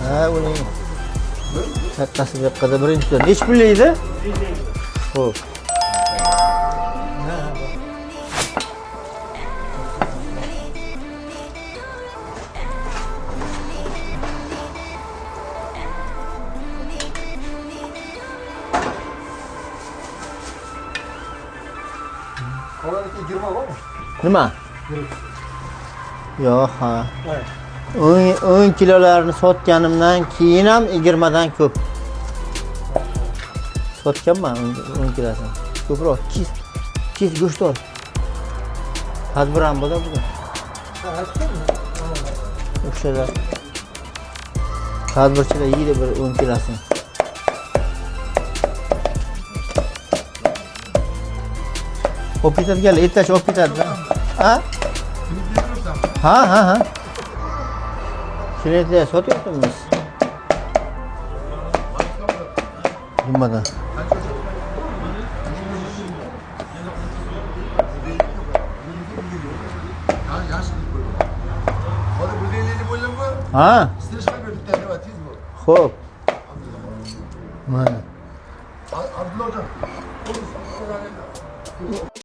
Ha, uning kattasi bu yoqda birinchidan. Nechi pul deydi? Xo'p. Qo'lidagi 20 bormi? Nima? Yo'q, ha. 10 kilolarni sotganimdan keyin ham 20 dan ko'p. Sotganman 10 kilosini. Ko'proq kis go'sht ol. Tadbir ham bo'ldi bugun. O'shalar. Tadbirchilar yeydi bir 10 kilosini. Opitadigan etash olib ketadi. Ha? Ha. Shunday sotyapmiz. Nimadan? Ha? Xo'p. Mana. Abdulla hocam.